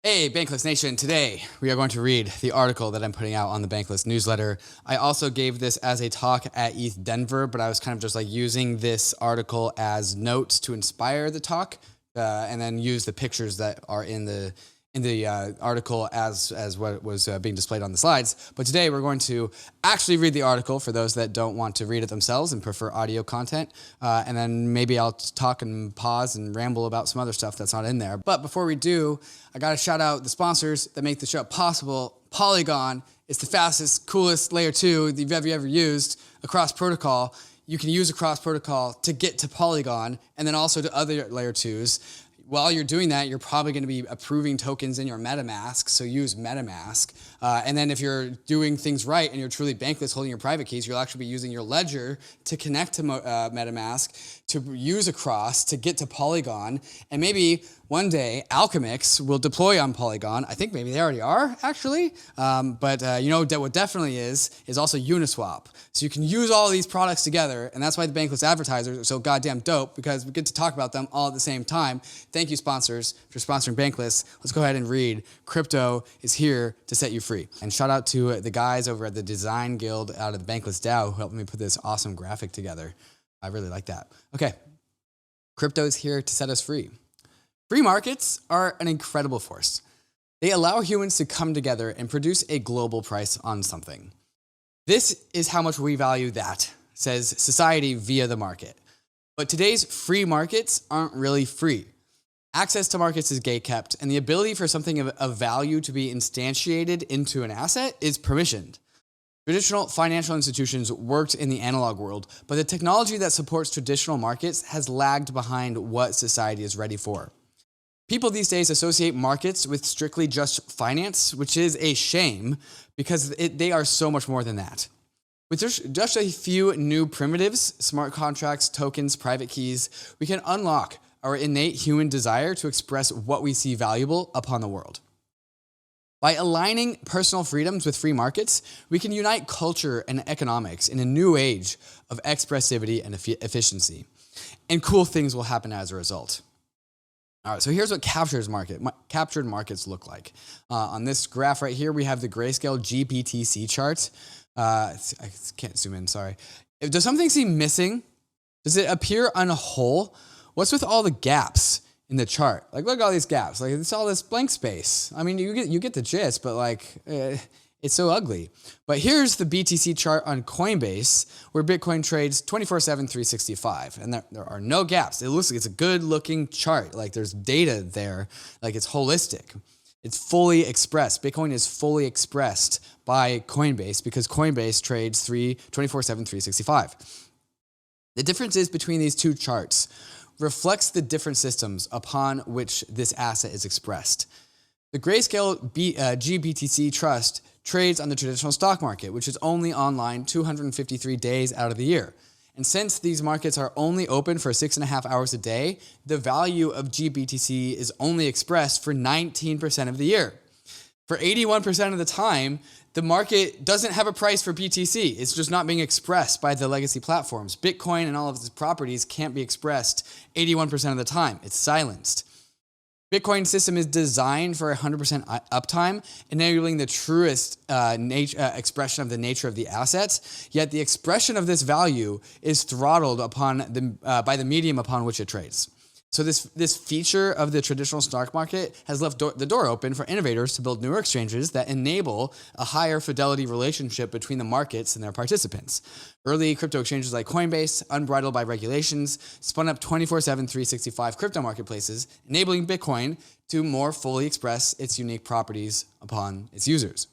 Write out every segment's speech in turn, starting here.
Hey, Bankless Nation, today we are going to read the article that I'm putting out on the Bankless newsletter. I also gave this as a talk at ETH Denver, but I was kind of just like using this article as notes to inspire the talk and then use the pictures that are in the article as what was being displayed on the slides. But today we're going to actually read the article for those that don't want to read it themselves and prefer audio content. And then maybe I'll talk and pause and ramble about some other stuff that's not in there. But before we do, I got to shout out the sponsors that make the show possible. Polygon is the fastest, coolest layer 2 that you've ever used across protocol. You can use across protocol to get to Polygon and then also to other layer 2s. While you're doing that, you're probably going to be approving tokens in your MetaMask, so use MetaMask. And then if you're doing things right and you're truly bankless holding your private keys, you'll actually be using your ledger to connect to MetaMask, to use across, to get to Polygon. And maybe one day, ALCHEMIX will deploy on Polygon. I think maybe they already are, actually. But you know what definitely is also UNISWAP. So you can use all of these products together, and that's why the Bankless advertisers are so goddamn dope, because we get to talk about them all at the same time. Thank you, sponsors, for sponsoring Bankless. Let's go ahead and read. Crypto is here to set you free. And shout out to the guys over at the Design Guild out of the Bankless DAO who helped me put this awesome graphic together. I really like that. Okay, crypto is here to set us free. Free markets are an incredible force. They allow humans to come together and produce a global price on something. This is how much we value that, says society via the market. But today's free markets aren't really free. Access to markets is gatekept, and the ability for something of value to be instantiated into an asset is permissioned. Traditional financial institutions worked in the analog world, but the technology that supports traditional markets has lagged behind what society is ready for. People these days associate markets with strictly just finance, which is a shame because they are so much more than that. With just a few new primitives, smart contracts, tokens, private keys, we can unlock our innate human desire to express what we see valuable upon the world. By aligning personal freedoms with free markets, we can unite culture and economics in a new age of expressivity and efficiency. And cool things will happen as a result. All right, so here's what captured markets look like. On this graph right here, we have the grayscale GBTC chart. I can't zoom in, sorry. Does something seem missing? Does it appear on a whole? What's with all the gaps in the chart? Like, look at all these gaps. Like, it's all this blank space. I mean, you get the gist, but like, it's so ugly. But here's the BTC chart on Coinbase, where Bitcoin trades 24/7, 365. And there are no gaps. It looks like it's a good looking chart. Like, there's data there. Like, it's holistic. It's fully expressed. Bitcoin is fully expressed by Coinbase because Coinbase trades 24/7, 365. The differences between these two charts reflects the different systems upon which this asset is expressed. The grayscale GBTC trust trades on the traditional stock market, which is only online 253 days out of the year. And since these markets are only open for 6.5 hours a day, the value of GBTC is only expressed for 19% of the year. For 81% of the time, the market doesn't have a price for BTC. It's just not being expressed by the legacy platforms. Bitcoin and all of its properties can't be expressed 81% of the time. It's silenced. Bitcoin system is designed for 100% uptime, enabling the truest expression of the nature of the assets, yet the expression of this value is throttled by the medium upon which it trades. So this feature of the traditional stock market has left the door open for innovators to build newer exchanges that enable a higher fidelity relationship between the markets and their participants. Early crypto exchanges like Coinbase, unbridled by regulations, spun up 24/7, 365 crypto marketplaces, enabling Bitcoin to more fully express its unique properties upon its users.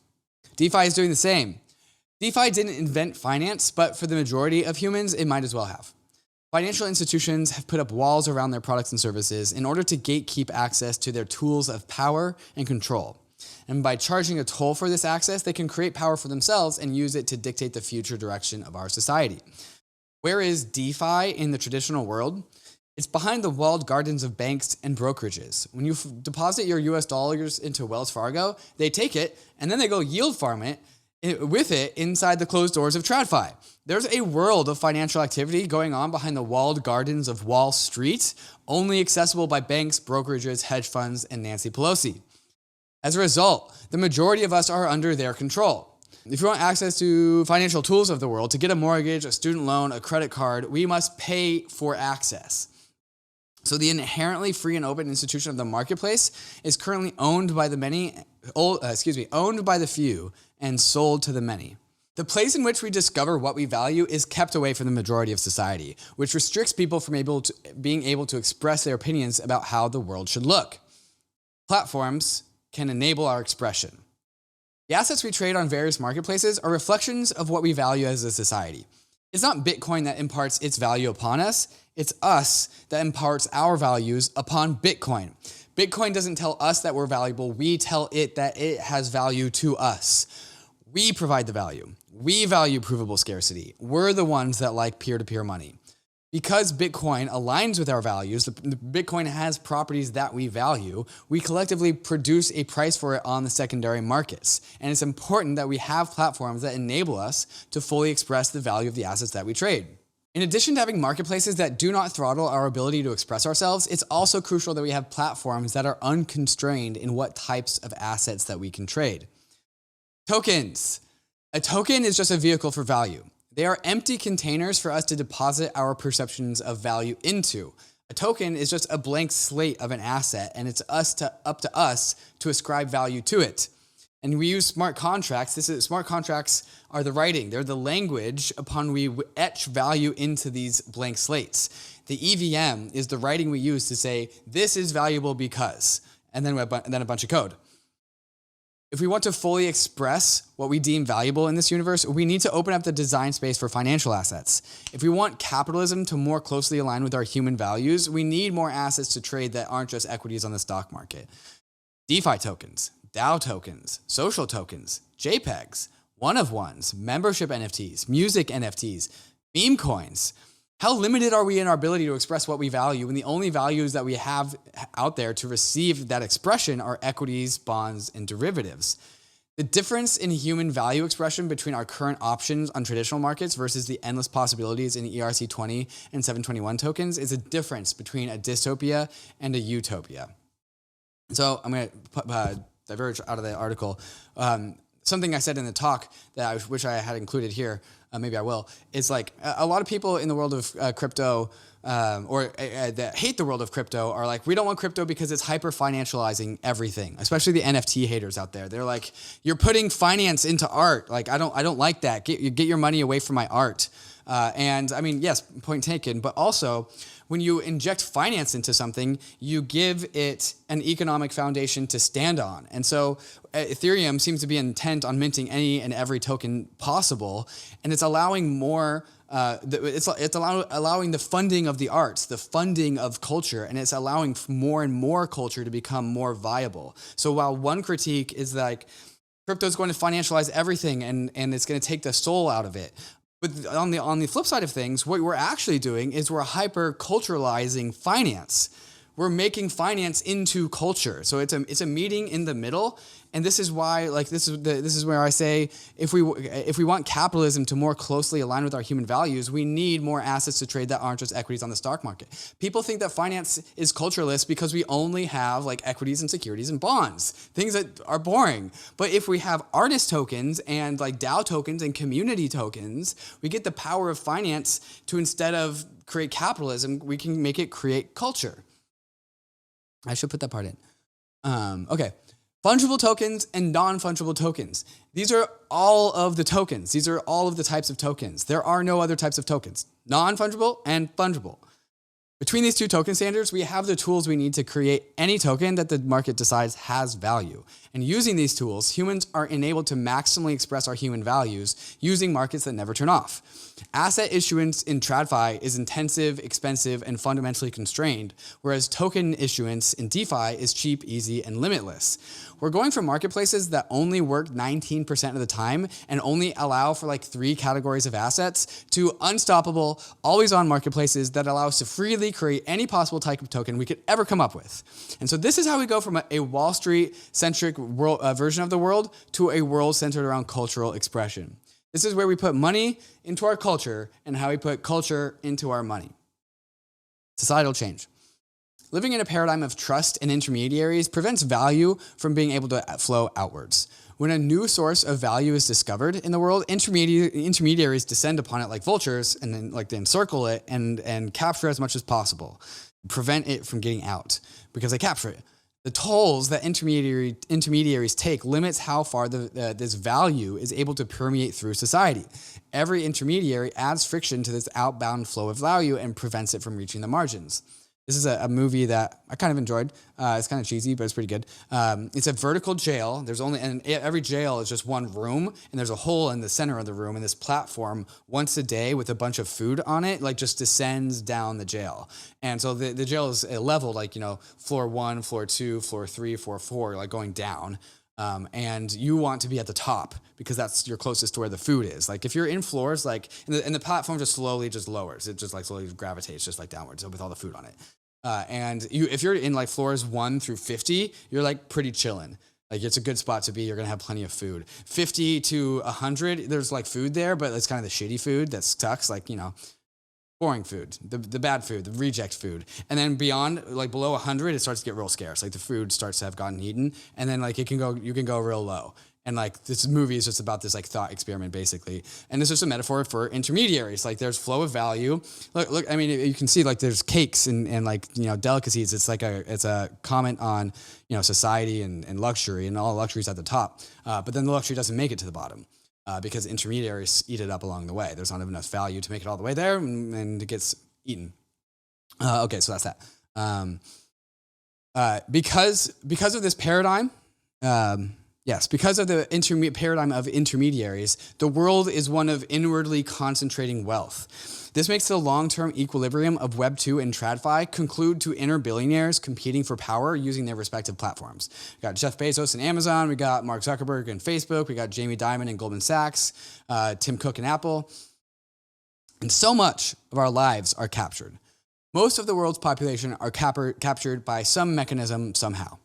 DeFi is doing the same. DeFi didn't invent finance, but for the majority of humans, it might as well have. Financial institutions have put up walls around their products and services in order to gatekeep access to their tools of power and control. And by charging a toll for this access, they can create power for themselves and use it to dictate the future direction of our society. Where is DeFi in the traditional world? It's behind the walled gardens of banks and brokerages. When you deposit your US dollars into Wells Fargo, they take it and then they go yield farm it with it inside the closed doors of TradFi. There's a world of financial activity going on behind the walled gardens of Wall Street, only accessible by banks, brokerages, hedge funds, and Nancy Pelosi. As a result, the majority of us are under their control. If you want access to financial tools of the world, to get a mortgage, a student loan, a credit card, we must pay for access. So the inherently free and open institution of the marketplace is currently owned by the few and sold to the many. The place in which we discover what we value is kept away from the majority of society, which restricts people from being able to express their opinions about how the world should look. Platforms can enable our expression. The assets we trade on various marketplaces are reflections of what we value as a society. It's not Bitcoin that imparts its value upon us, it's us that imparts our values upon Bitcoin. Bitcoin doesn't tell us that we're valuable, we tell it that it has value to us. We provide the value. We value provable scarcity. We're the ones that like peer-to-peer money. Because Bitcoin aligns with our values, Bitcoin has properties that we value, we collectively produce a price for it on the secondary markets. And it's important that we have platforms that enable us to fully express the value of the assets that we trade. In addition to having marketplaces that do not throttle our ability to express ourselves, it's also crucial that we have platforms that are unconstrained in what types of assets that we can trade. Tokens. A token is just a vehicle for value. They are empty containers for us to deposit our perceptions of value into. A token is just a blank slate of an asset, and it's up to us to ascribe value to it. And we use smart contracts. Smart contracts are the writing. They're the language upon we etch value into these blank slates. The EVM is the writing we use to say, this is valuable because, and then a bunch of code. If we want to fully express what we deem valuable in this universe, we need to open up the design space for financial assets. If we want capitalism to more closely align with our human values, we need more assets to trade that aren't just equities on the stock market. DeFi tokens, DAO tokens, social tokens, JPEGs, one-of-ones, membership NFTs, music NFTs, meme coins. How limited are we in our ability to express what we value when the only values that we have out there to receive that expression are equities, bonds, and derivatives? The difference in human value expression between our current options on traditional markets versus the endless possibilities in ERC20 and 721 tokens is a difference between a dystopia and a utopia. So I'm going to diverge out of the article. Something I said in the talk that I wish I had included here, maybe I will, is like a lot of people in the world of crypto that hate the world of crypto are like, we don't want crypto because it's hyper financializing everything, especially the NFT haters out there. They're like, you're putting finance into art. Like, I don't like that. Get your money away from my art. And I mean, yes, point taken, but also when you inject finance into something, you give it an economic foundation to stand on. And so Ethereum seems to be intent on minting any and every token possible, and it's allowing more, it's allowing the funding of the arts, the funding of culture, and it's allowing more and more culture to become more viable. So while one critique is like, crypto is going to financialize everything and it's going to take the soul out of it. But on the flip side of things, what we're actually doing is we're hyper-culturalizing finance. We're making finance into culture. So it's a meeting in the middle, and this is why, like, this is where I say if we want capitalism to more closely align with our human values, we need more assets to trade that aren't just equities on the stock market. People think that finance is cultureless because we only have like equities and securities and bonds, things that are boring. But if we have artist tokens and like DAO tokens and community tokens, we get the power of finance to, instead of create capitalism, we can make it create culture. I should put that part in. Okay. Fungible tokens and non-fungible tokens. These are all of the tokens. These are all of the types of tokens. There are no other types of tokens. Non-fungible and fungible. Between these two token standards, we have the tools we need to create any token that the market decides has value. And using these tools, humans are enabled to maximally express our human values using markets that never turn off. Asset issuance in TradFi is intensive, expensive, and fundamentally constrained, whereas token issuance in DeFi is cheap, easy, and limitless. We're going from marketplaces that only work 19% of the time and only allow for like 3 categories of assets to unstoppable, always-on marketplaces that allow us to freely create any possible type of token we could ever come up with. And so this is how we go from a Wall Street-centric version of the world to a world centered around cultural expression. This is where we put money into our culture and how we put culture into our money. Societal change. Living in a paradigm of trust and intermediaries prevents value from being able to flow outwards. When a new source of value is discovered in the world, intermediaries descend upon it like vultures and then they encircle it and capture as much as possible, prevent it from getting out because they capture it. The tolls that intermediaries take limits how far this value is able to permeate through society. Every intermediary adds friction to this outbound flow of value and prevents it from reaching the margins. This is a movie that I kind of enjoyed. It's kind of cheesy, but it's pretty good. It's a vertical jail. And every jail is just one room, and there's a hole in the center of the room, and this platform once a day with a bunch of food on it, just descends down the jail. And so the jail is leveled, floor 1, floor 2, floor 3, floor 4, going down. And you want to be at the top because that's you're closest to where the food is. If you're in floors, and the platform just slowly just lowers. It just slowly gravitates just downwards with all the food on it. And if you're in floors 1 through 50, you're pretty chilling. It's a good spot to be. You're going to have plenty of food. 50 to 100, there's food there, but it's kind of the shitty food that sucks. Boring food, the bad food, the reject food. And then beyond, below 100, it starts to get real scarce. The food starts to have gotten eaten. And then you can go real low. And this movie is just about this thought experiment basically. And this is a metaphor for intermediaries. There's flow of value. Look, I mean, you can see there's cakes and delicacies. It's it's a comment on, society and luxury and all luxuries at the top. But then the luxury doesn't make it to the bottom. Because intermediaries eat it up along the way. There's not enough value to make it all the way there, and it gets eaten. Okay, so that's that. Because of this paradigm, because of the paradigm of intermediaries, the world is one of inwardly concentrating wealth. This makes the long-term equilibrium of Web 2 and TradFi conclude to inner billionaires competing for power using their respective platforms. We got Jeff Bezos and Amazon, we got Mark Zuckerberg and Facebook, we got Jamie Dimon and Goldman Sachs, Tim Cook and Apple. And so much of our lives are captured. Most of the world's population are captured by some mechanism somehow.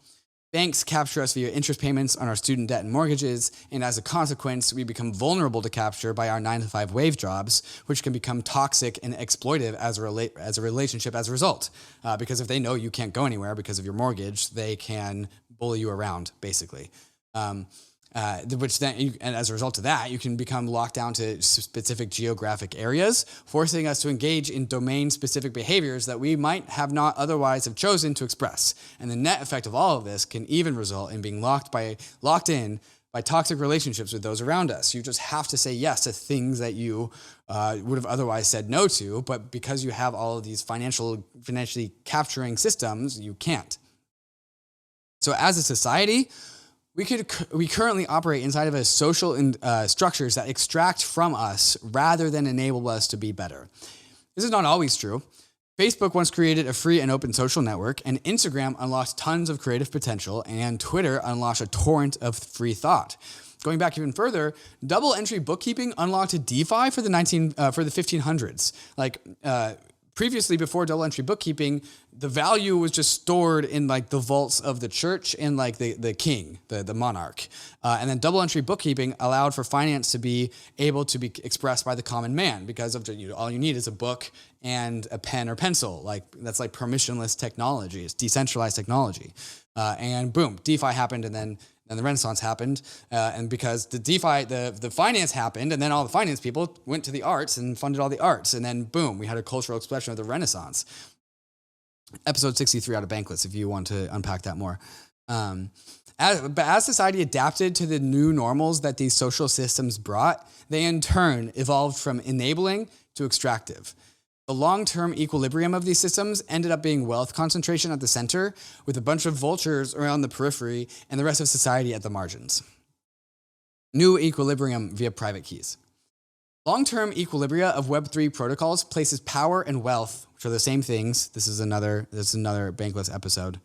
Banks capture us via interest payments on our student debt and mortgages, and as a consequence, we become vulnerable to capture by our 9-to-5 wage jobs, which can become toxic and exploitive as a relationship as a result. Because if they know you can't go anywhere because of your mortgage, they can bully you around, basically. Which then, and as a result of that, you can become locked down to specific geographic areas, forcing us to engage in domain-specific behaviors that we might have not otherwise have chosen to express. And the net effect of all of this can even result in being locked in by toxic relationships with those around us. You just have to say yes to things that you would have otherwise said no to, but because you have all of these financially capturing systems, you can't. So as a society, we currently operate inside of a social structures that extract from us rather than enable us to be better. This is not always true. Facebook once created a free and open social network, and Instagram unlocked tons of creative potential, and Twitter unlocked a torrent of free thought. Going back even further, double entry bookkeeping unlocked a DeFi for the 1500s. Previously, before double entry bookkeeping, the value was just stored in the vaults of the church and the king, the monarch. And then double entry bookkeeping allowed for finance to be able to be expressed by the common man because of all you need is a book and a pen or pencil. That's permissionless technology. It's decentralized technology. And boom, DeFi happened, and then the Renaissance happened, and because the DeFi, the finance happened, and then all the finance people went to the arts and funded all the arts, and then boom, we had a cultural expression of the Renaissance. Episode 63 out of Bankless, if you want to unpack that more. But as society adapted to the new normals that these social systems brought, they in turn evolved from enabling to extractive. The long-term equilibrium of these systems ended up being wealth concentration at the center, with a bunch of vultures around the periphery and the rest of society at the margins. New equilibrium via private keys. Long-term equilibria of Web3 protocols places power and wealth, which are the same things. This is another Bankless episode.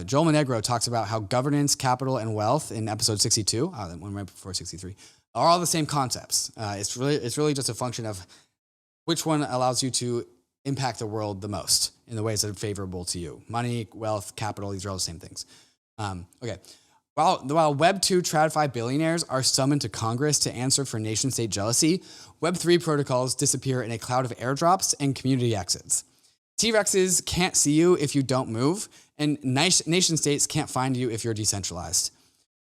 Joel Monegro talks about how governance, capital, and wealth in episode 62, that one right before 63, are all the same concepts. It's really just a function of which one allows you to impact the world the most in the ways that are favorable to you. Money, wealth, capital, these are all the same things. Okay. While Web 2 TradFi billionaires are summoned to Congress to answer for nation-state jealousy, Web 3 protocols disappear in a cloud of airdrops and community exits. T-Rexes can't see you if you don't move, and nation states can't find you if you're decentralized.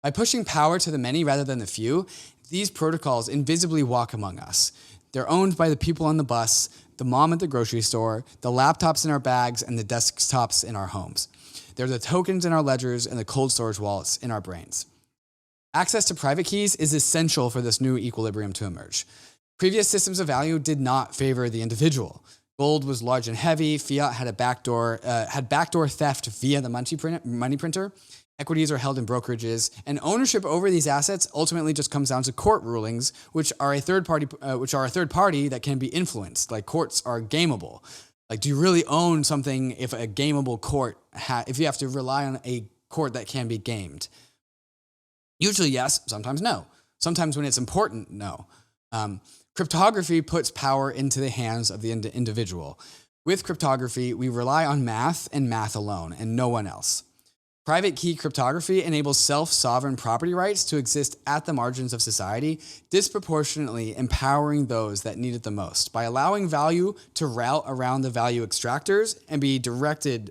By pushing power to the many rather than the few, these protocols invisibly walk among us. They're owned by the people on the bus, the mom at the grocery store, the laptops in our bags, and the desktops in our homes. They're the tokens in our ledgers and the cold storage wallets in our brains. Access to private keys is essential for this new equilibrium to emerge. Previous systems of value did not favor the individual. Gold was large and heavy. Fiat had backdoor theft via the money printer. Equities are held in brokerages, and ownership over these assets ultimately just comes down to court rulings, which are a third party that can be influenced. Like, courts are gameable. Like, do you really own something if a gameable court if you have to rely on a court that can be gamed? Usually yes, sometimes no. Sometimes when it's important, no. Cryptography puts power into the hands of the individual. With cryptography, we rely on math and math alone, and no one else. Private key cryptography enables self-sovereign property rights to exist at the margins of society, disproportionately empowering those that need it the most by allowing value to route around the value extractors and be directed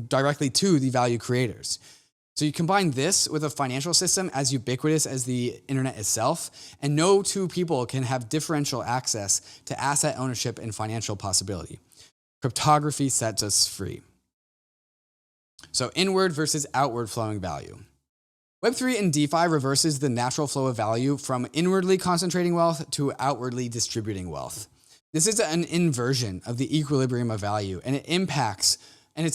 directly to the value creators. So you combine this with a financial system as ubiquitous as the internet itself, and no two people can have differential access to asset ownership and financial possibility. Cryptography sets us free. So inward versus outward flowing value. Web3 and DeFi reverses the natural flow of value from inwardly concentrating wealth to outwardly distributing wealth. This is an inversion of the equilibrium of value, and its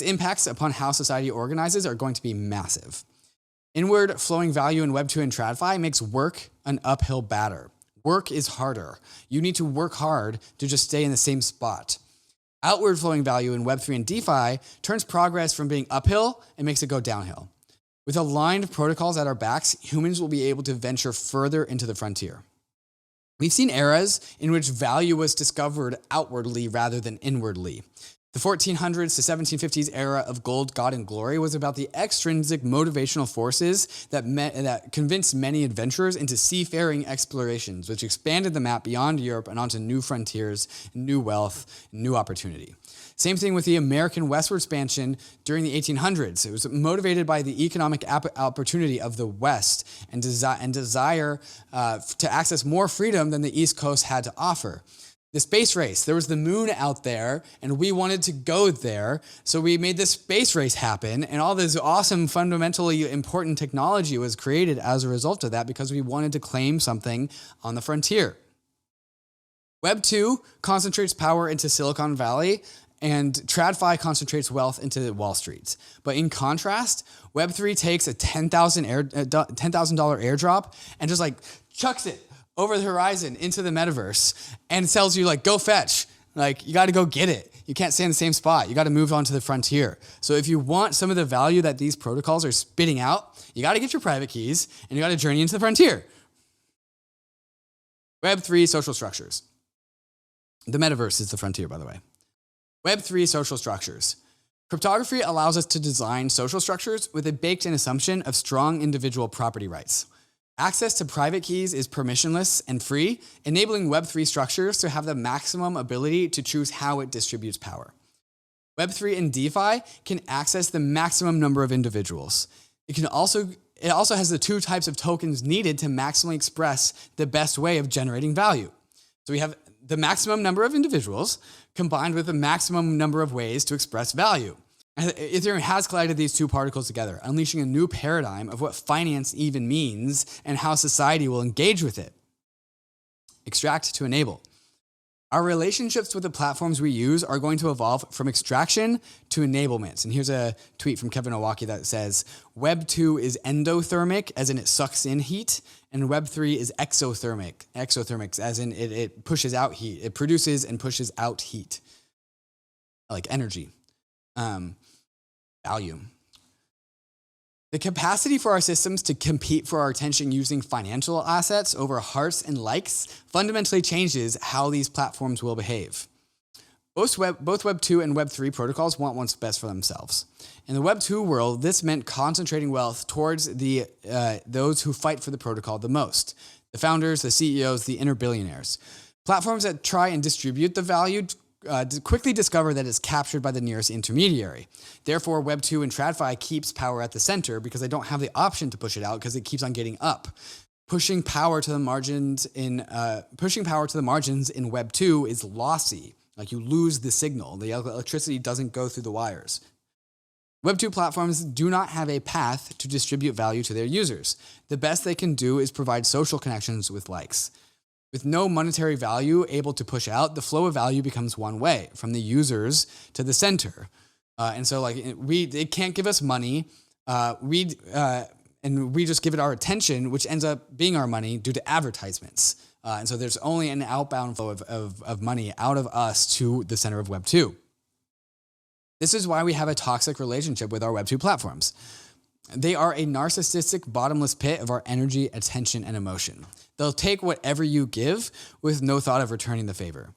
impacts upon how society organizes are going to be massive. Inward flowing value in Web2 and TradFi makes work an uphill battle. Work is harder. You need to work hard to just stay in the same spot. Outward flowing value in Web3 and DeFi turns progress from being uphill and makes it go downhill. With aligned protocols at our backs, humans will be able to venture further into the frontier. We've seen eras in which value was discovered outwardly rather than inwardly. The 1400s to 1750s era of gold, God, and glory was about the extrinsic motivational forces that convinced many adventurers into seafaring explorations, which expanded the map beyond Europe and onto new frontiers, new wealth, new opportunity. Same thing with the American westward expansion during the 1800s. It was motivated by the economic opportunity of the West and desire to access more freedom than the East Coast had to offer. The space race, there was the moon out there and we wanted to go there. So we made this space race happen, and all this awesome, fundamentally important technology was created as a result of that because we wanted to claim something on the frontier. Web 2 concentrates power into Silicon Valley, and TradFi concentrates wealth into Wall Street. But in contrast, Web 3 takes a $10,000 airdrop and just like chucks it over the horizon into the metaverse and tells you, like, go fetch. Like, you got to go get it. You can't stay in the same spot. You got to move on to the frontier. So if you want some of the value that these protocols are spitting out, you got to get your private keys and you got to journey into the frontier. Web3 social structures. The metaverse is the frontier, by the way. Web3 social structures. Cryptography allows us to design social structures with a baked-in assumption of strong individual property rights. Access to private keys is permissionless and free, enabling Web3 structures to have the maximum ability to choose how it distributes power. Web3 and DeFi can access the maximum number of individuals. It also has the two types of tokens needed to maximally express the best way of generating value. So we have the maximum number of individuals combined with the maximum number of ways to express value. Ethereum has collided these two particles together, unleashing a new paradigm of what finance even means and how society will engage with it. Extract to enable. Our relationships with the platforms we use are going to evolve from extraction to enablement. And here's a tweet from Kevin Owocki that says, Web 2 is endothermic, as in it sucks in heat, and Web 3 is exothermic, as in it pushes out heat. It produces and pushes out heat, like energy. Value. The capacity for our systems to compete for our attention using financial assets over hearts and likes fundamentally changes how these platforms will behave. Both Web 2 and Web 3 protocols want what's best for themselves. In the Web 2 world, this meant concentrating wealth towards those who fight for the protocol the most. The founders, the CEOs, the inner billionaires. Platforms that try and distribute the value quickly discover that it's captured by the nearest intermediary. Therefore, Web 2 and TradFi keeps power at the center because they don't have the option to push it out because it keeps on getting up. Pushing power to the margins in Web 2 is lossy. Like, you lose the signal. The electricity doesn't go through the wires. Web 2 platforms do not have a path to distribute value to their users. The best they can do is provide social connections with likes. With no monetary value able to push out, the flow of value becomes one way, from the users to the center. And so, like, it can't give us money. And we just give it our attention, which ends up being our money due to advertisements. And so there's only an outbound flow of money out of us to the center of Web 2. This is why we have a toxic relationship with our Web 2 platforms. They are a narcissistic bottomless pit of our energy, attention, and emotion. They'll take whatever you give with no thought of returning the favor.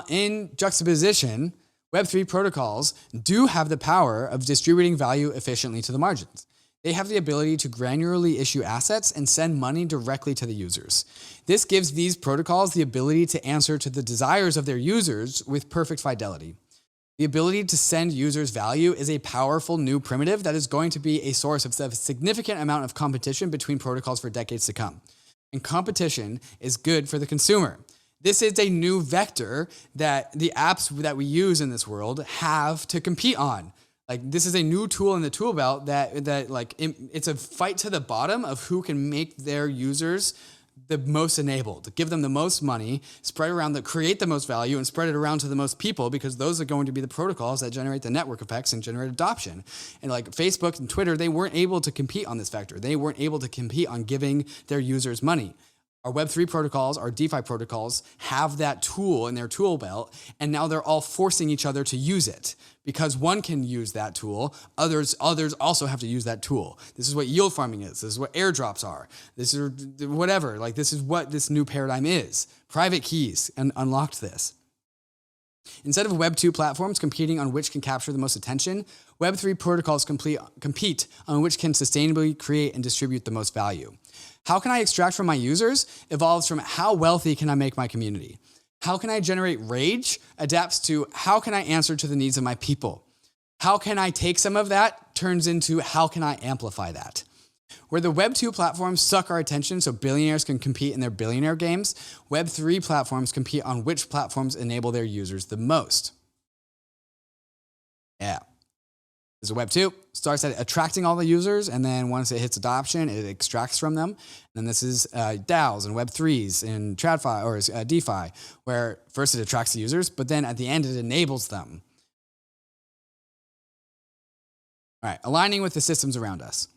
In juxtaposition, Web3 protocols do have the power of distributing value efficiently to the margins. They have the ability to granularly issue assets and send money directly to the users. This gives these protocols the ability to answer to the desires of their users with perfect fidelity. The ability to send users value is a powerful new primitive that is going to be a source of a significant amount of competition between protocols for decades to come. And competition is good for the consumer. This is a new vector that the apps that we use in this world have to compete on. Like, this is a new tool in the tool belt it's a fight to the bottom of who can make their users the most enabled, give them the most money, create the most value, and spread it around to the most people, because those are going to be the protocols that generate the network effects and generate adoption. And like Facebook and Twitter, they weren't able to compete on this vector. They weren't able to compete on giving their users money. Our Web3 protocols, our DeFi protocols, have that tool in their tool belt, and now they're all forcing each other to use it. Because one can use that tool, others also have to use that tool. This is what yield farming is. This is what airdrops are. This is whatever. Like, this is what this new paradigm is. Private keys unlocked this. Instead of Web 2 platforms competing on which can capture the most attention, Web 3 protocols compete on which can sustainably create and distribute the most value. How can I extract from my users evolves from how wealthy can I make my community? How can I generate rage adapts to how can I answer to the needs of my people? How can I take some of that turns into how can I amplify that? Where the Web 2 platforms suck our attention so billionaires can compete in their billionaire games, Web 3 platforms compete on which platforms enable their users the most. Yeah. This is Web 2. Starts at attracting all the users, and then once it hits adoption, it extracts from them. And this is DAOs and Web 3s and TradFi or DeFi, where first it attracts the users, but then at the end it enables them. All right, aligning with the systems around us.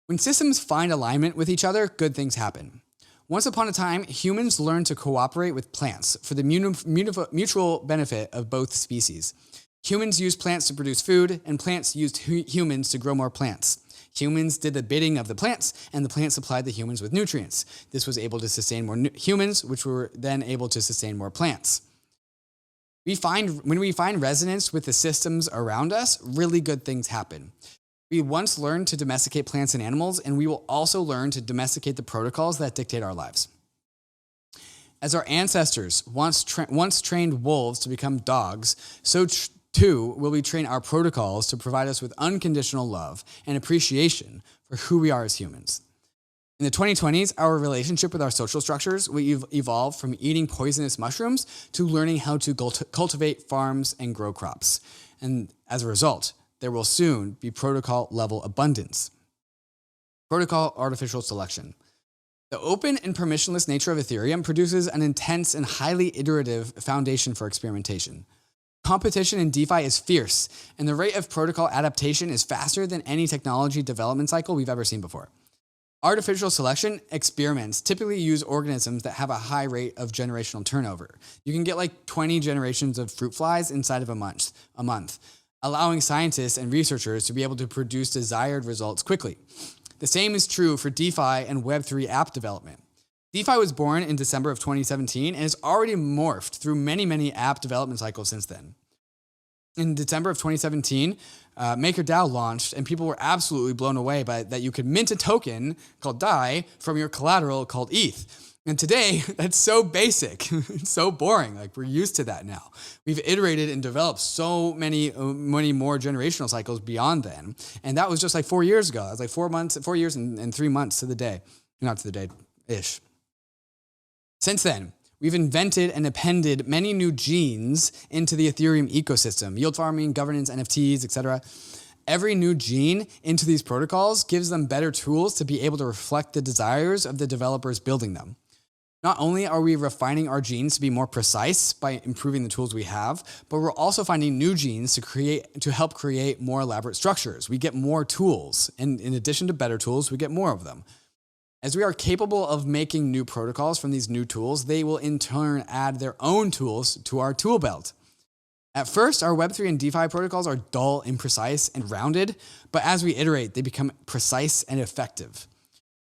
When systems find alignment with each other, good things happen. Once upon a time, humans learned to cooperate with plants for the mutual benefit of both species. Humans used plants to produce food, and plants used humans to grow more plants. Humans did the bidding of the plants, and the plants supplied the humans with nutrients. This was able to sustain more humans, which were then able to sustain more plants. When we find resonance with the systems around us, really good things happen. We once learned to domesticate plants and animals, and we will also learn to domesticate the protocols that dictate our lives. As our ancestors once trained wolves to become dogs, so too will we train our protocols to provide us with unconditional love and appreciation for who we are as humans. In the 2020s, our relationship with our social structures will evolve from eating poisonous mushrooms to learning how to cultivate farms and grow crops. And as a result, there will soon be protocol-level abundance. Protocol artificial selection. The open and permissionless nature of Ethereum produces an intense and highly iterative foundation for experimentation. Competition in DeFi is fierce, and the rate of protocol adaptation is faster than any technology development cycle we've ever seen before. Artificial selection experiments typically use organisms that have a high rate of generational turnover. You can get like 20 generations of fruit flies inside of a month, allowing scientists and researchers to be able to produce desired results quickly. The same is true for DeFi and Web3 app development. DeFi was born in December of 2017 and has already morphed through many app development cycles since then. In December of 2017, MakerDAO launched, and people were absolutely blown away by that you could mint a token called DAI from your collateral called ETH. And today, that's so basic, it's so boring. Like, we're used to that now. We've iterated and developed so many more generational cycles beyond then. And that was just like 4 years ago. It was like 4 years and 3 months to the day. Not to the day-ish. Since then, we've invented and appended many new genes into the Ethereum ecosystem: yield farming, governance, NFTs, etc. Every new gene into these protocols gives them better tools to be able to reflect the desires of the developers building them. Not only are we refining our genes to be more precise by improving the tools we have, but we're also finding new genes to help create more elaborate structures. We get more tools, and in addition to better tools, we get more of them. As we are capable of making new protocols from these new tools, they will in turn add their own tools to our tool belt. At first, our Web3 and DeFi protocols are dull, imprecise, and rounded, but as we iterate, they become precise and effective.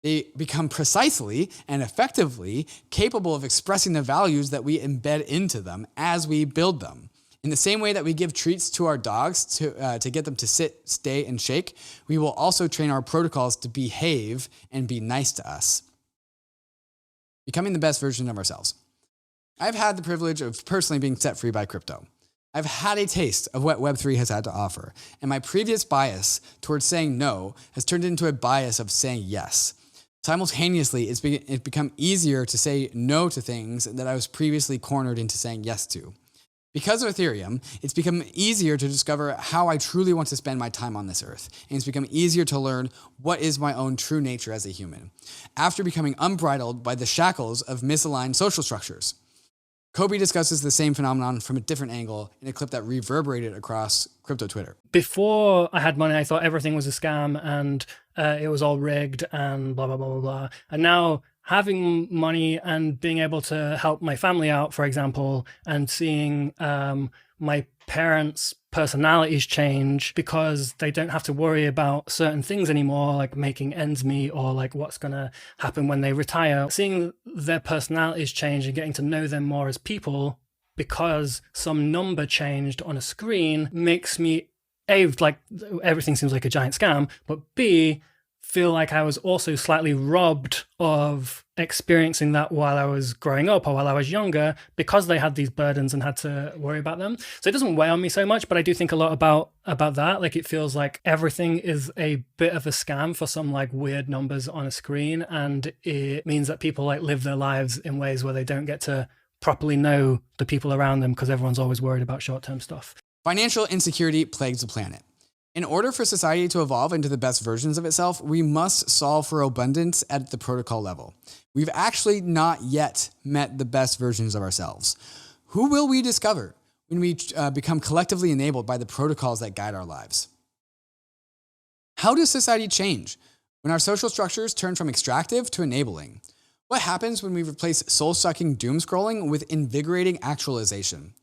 They become precisely and effectively capable of expressing the values that we embed into them as we build them. In the same way that we give treats to our dogs to get them to sit, stay, and shake, we will also train our protocols to behave and be nice to us. Becoming the best version of ourselves. I've had the privilege of personally being set free by crypto. I've had a taste of what Web3 has had to offer, and my previous bias towards saying no has turned into a bias of saying yes. Simultaneously, it's become easier to say no to things that I was previously cornered into saying yes to. Because of Ethereum, it's become easier to discover how I truly want to spend my time on this earth, and it's become easier to learn what is my own true nature as a human, after becoming unbridled by the shackles of misaligned social structures. Kobe discusses the same phenomenon from a different angle in a clip that reverberated across crypto Twitter. Before I had money, I thought everything was a scam and it was all rigged and blah, blah, blah, blah, blah. And now having money and being able to help my family out, for example, and seeing my parents' personalities change because they don't have to worry about certain things anymore, like making ends meet or like what's going to happen when they retire. Seeing their personalities change and getting to know them more as people because some number changed on a screen makes me, A, like everything seems like a giant scam, but B, feel like I was also slightly robbed of experiencing that while I was growing up or while I was younger because they had these burdens and had to worry about them. So it doesn't weigh on me so much, but I do think a lot about that. Like, it feels like everything is a bit of a scam for some like weird numbers on a screen. And it means that people like live their lives in ways where they don't get to properly know the people around them because everyone's always worried about short-term stuff. Financial insecurity plagues the planet. In order for society to evolve into the best versions of itself, we must solve for abundance at the protocol level. We've actually not yet met the best versions of ourselves. Who will we discover when we become collectively enabled by the protocols that guide our lives? How does society change when our social structures turn from extractive to enabling? What happens when we replace soul-sucking doom scrolling with invigorating actualization?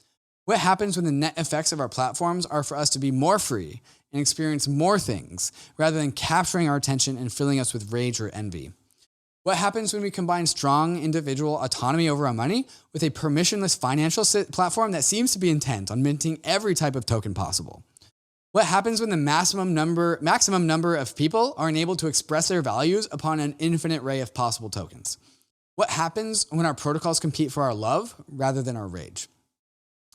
What happens when the net effects of our platforms are for us to be more free and experience more things rather than capturing our attention and filling us with rage or envy? What happens when we combine strong individual autonomy over our money with a permissionless financial platform that seems to be intent on minting every type of token possible? What happens when the maximum number of people are enabled to express their values upon an infinite array of possible tokens? What happens when our protocols compete for our love rather than our rage?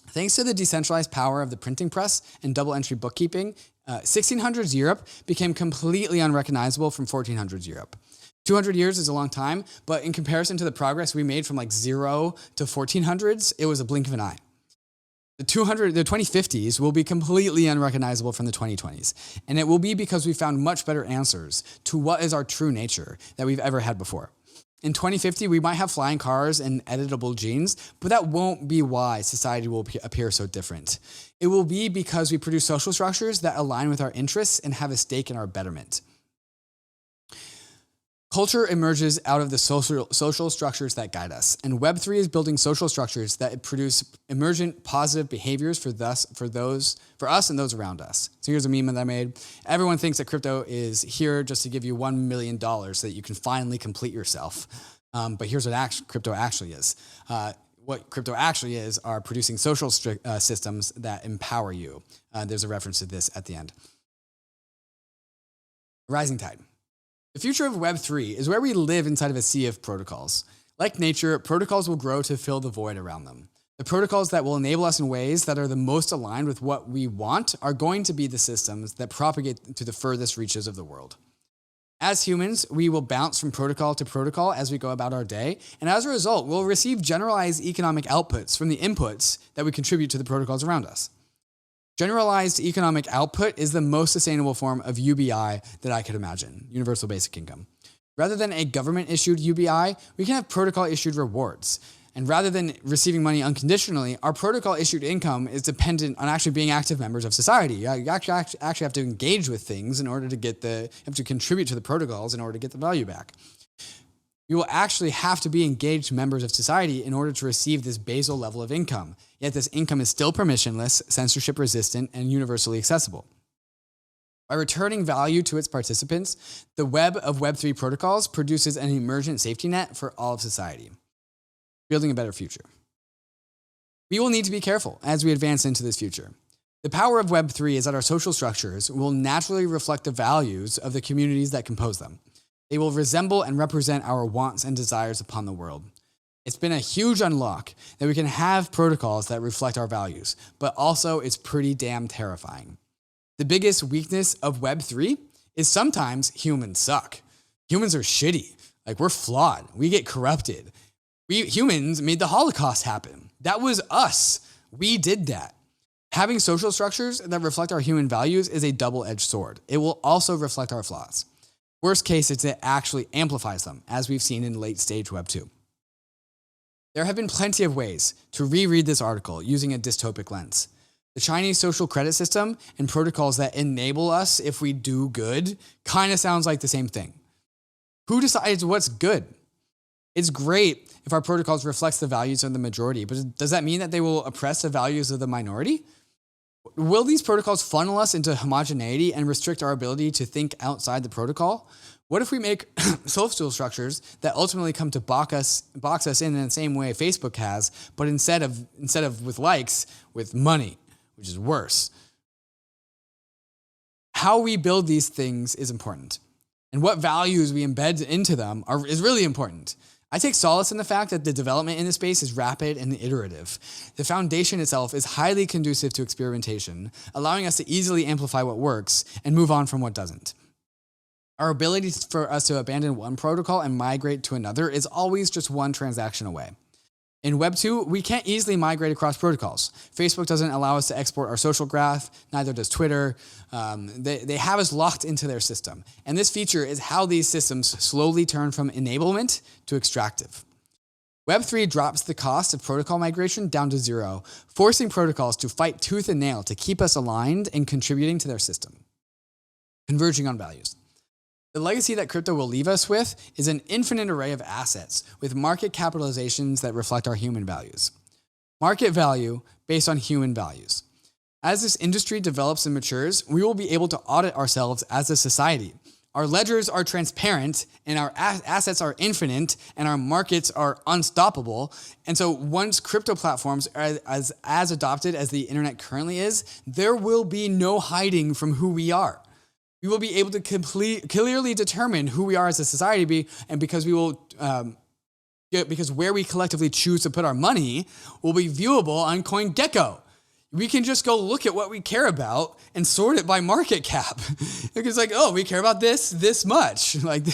Thanks to the decentralized power of the printing press and double entry bookkeeping, 1600s Europe became completely unrecognizable from 1400s Europe. 200 years is a long time, but in comparison to the progress we made from like 0 to 1400s, it was a blink of an eye. The 2050s will be completely unrecognizable from the 2020s, and it will be because we found much better answers to what is our true nature that we've ever had before. In 2050, we might have flying cars and editable genes, but that won't be why society will appear so different. It will be because we produce social structures that align with our interests and have a stake in our betterment. Culture emerges out of the social structures that guide us, and Web3 is building social structures that produce emergent positive behaviors for us and those around us. So here's a meme that I made. Everyone thinks that crypto is here just to give you $1 million so that you can finally complete yourself. But here's what crypto actually is. What crypto actually is are producing social systems that empower you. There's a reference to this at the end. Rising tide. The future of Web3 is where we live inside of a sea of protocols. Like nature, protocols will grow to fill the void around them. The protocols that will enable us in ways that are the most aligned with what we want are going to be the systems that propagate to the furthest reaches of the world. As humans, we will bounce from protocol to protocol as we go about our day, and as a result, we'll receive generalized economic outputs from the inputs that we contribute to the protocols around us. Generalized economic output is the most sustainable form of UBI that I could imagine, universal basic income. Rather than a government-issued UBI, we can have protocol-issued rewards. And rather than receiving money unconditionally, our protocol-issued income is dependent on actually being active members of society. You actually have to engage with things in order to get you have to contribute to the protocols in order to get the value back. You will actually have to be engaged members of society in order to receive this basal level of income. Yet this income is still permissionless, censorship-resistant, and universally accessible. By returning value to its participants, the web of Web3 protocols produces an emergent safety net for all of society, building a better future. We will need to be careful as we advance into this future. The power of Web3 is that our social structures will naturally reflect the values of the communities that compose them. They will resemble and represent our wants and desires upon the world. It's been a huge unlock that we can have protocols that reflect our values, but also it's pretty damn terrifying. The biggest weakness of Web3 is sometimes humans suck. Humans are shitty. Like, we're flawed. We get corrupted. We humans made the Holocaust happen. That was us. We did that. Having social structures that reflect our human values is a double-edged sword. It will also reflect our flaws. Worst case, it actually amplifies them, as we've seen in late-stage Web 2. There have been plenty of ways to reread this article using a dystopic lens. The Chinese social credit system and protocols that enable us if we do good kind of sounds like the same thing. Who decides what's good? It's great if our protocols reflect the values of the majority, but does that mean that they will oppress the values of the minority? Will these protocols funnel us into homogeneity and restrict our ability to think outside the protocol? What if we make social structures that ultimately come to box us in the same way Facebook has, but instead of with likes, with money, which is worse? How we build these things is important, and what values we embed into them is really important. I take solace in the fact that the development in this space is rapid and iterative. The foundation itself is highly conducive to experimentation, allowing us to easily amplify what works and move on from what doesn't. Our ability for us to abandon one protocol and migrate to another is always just one transaction away. In Web 2, we can't easily migrate across protocols. Facebook doesn't allow us to export our social graph, neither does Twitter. They have us locked into their system. And this feature is how these systems slowly turn from enablement to extractive. Web 3 drops the cost of protocol migration down to zero, forcing protocols to fight tooth and nail to keep us aligned and contributing to their system. Converging on values. The legacy that crypto will leave us with is an infinite array of assets with market capitalizations that reflect our human values. Market value based on human values. As this industry develops and matures, we will be able to audit ourselves as a society. Our ledgers are transparent and our assets are infinite and our markets are unstoppable. And so once crypto platforms are as adopted as the internet currently is, there will be no hiding from who we are. We will be able to clearly determine who we are as a society, and because where we collectively choose to put our money will be viewable on CoinGecko. We can just go look at what we care about and sort it by market cap. It's like, oh, we care about this much. Like,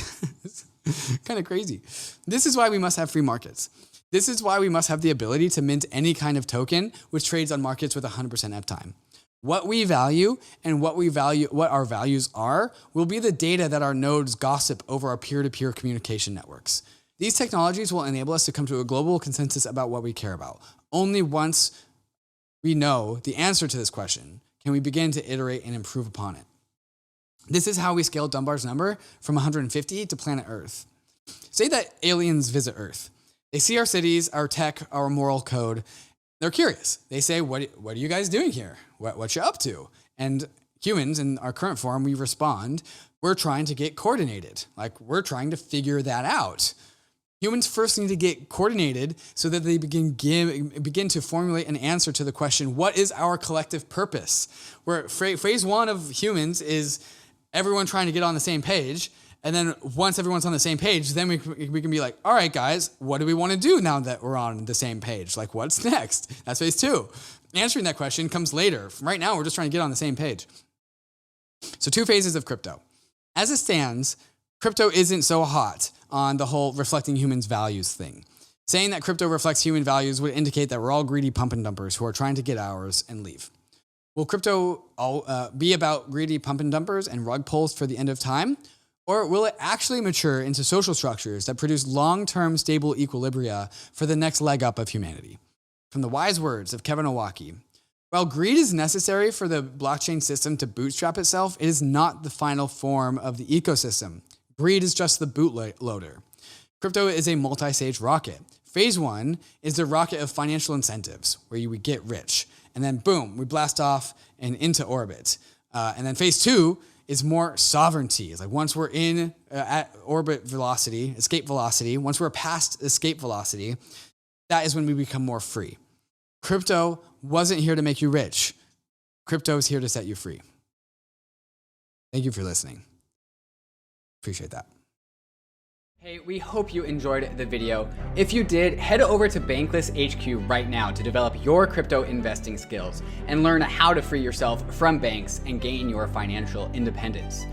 kind of crazy. This is why we must have free markets. This is why we must have the ability to mint any kind of token which trades on markets with 100% uptime. What we value and what our values are will be the data that our nodes gossip over our peer-to-peer communication networks. These technologies will enable us to come to a global consensus about what we care about. Only once we know the answer to this question can we begin to iterate and improve upon it. This is how we scaled Dunbar's number from 150 to planet Earth. Say that aliens visit Earth. They see our cities, our tech, our moral code. They're curious. They say, what are you guys doing here? What you up to? And humans in our current form, we respond, we're trying to get coordinated. Like, we're trying to figure that out. Humans first need to get coordinated so that they begin to formulate an answer to the question, what is our collective purpose? Where phase one of humans is everyone trying to get on the same page. And then once everyone's on the same page, then we can be like, all right, guys, what do we want to do now that we're on the same page? Like, what's next? That's phase 2. Answering that question comes later. Right now, we're just trying to get on the same page. So 2 phases of crypto. As it stands, crypto isn't so hot on the whole reflecting humans' values thing. Saying that crypto reflects human values would indicate that we're all greedy pump and dumpers who are trying to get ours and leave. Will crypto be about greedy pump and dumpers and rug pulls for the end of time? Or will it actually mature into social structures that produce long-term stable equilibria for the next leg up of humanity? From the wise words of Kevin Owocki, while greed is necessary for the blockchain system to bootstrap itself, it is not the final form of the ecosystem. Greed is just the bootloader. Crypto is a multi-stage rocket. Phase 1 is the rocket of financial incentives, where you would get rich. And then boom, we blast off and into orbit. And then phase 2 is more sovereignty. It's like once we're in at orbit velocity, escape velocity, once we're past escape velocity, that is when we become more free. Crypto wasn't here to make you rich. Crypto is here to set you free. Thank you for listening. Appreciate that. Hey, we hope you enjoyed the video. If you did, head over to Bankless HQ right now to develop your crypto investing skills and learn how to free yourself from banks and gain your financial independence.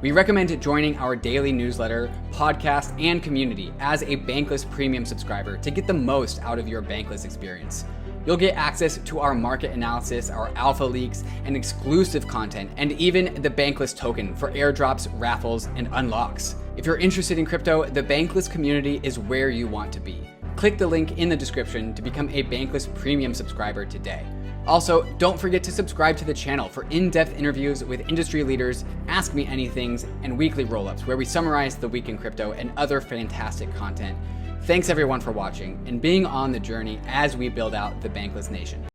We recommend joining our daily newsletter, podcast, and community as a Bankless Premium subscriber to get the most out of your Bankless experience. You'll get access to our market analysis, our alpha leaks, and exclusive content, and even the Bankless token for airdrops, raffles, and unlocks. If you're interested in crypto, the Bankless community is where you want to be. Click the link in the description to become a Bankless Premium subscriber today. Also, don't forget to subscribe to the channel for in-depth interviews with industry leaders, Ask Me Anythings, and weekly roll-ups where we summarize the week in crypto and other fantastic content. Thanks everyone for watching and being on the journey as we build out the Bankless Nation.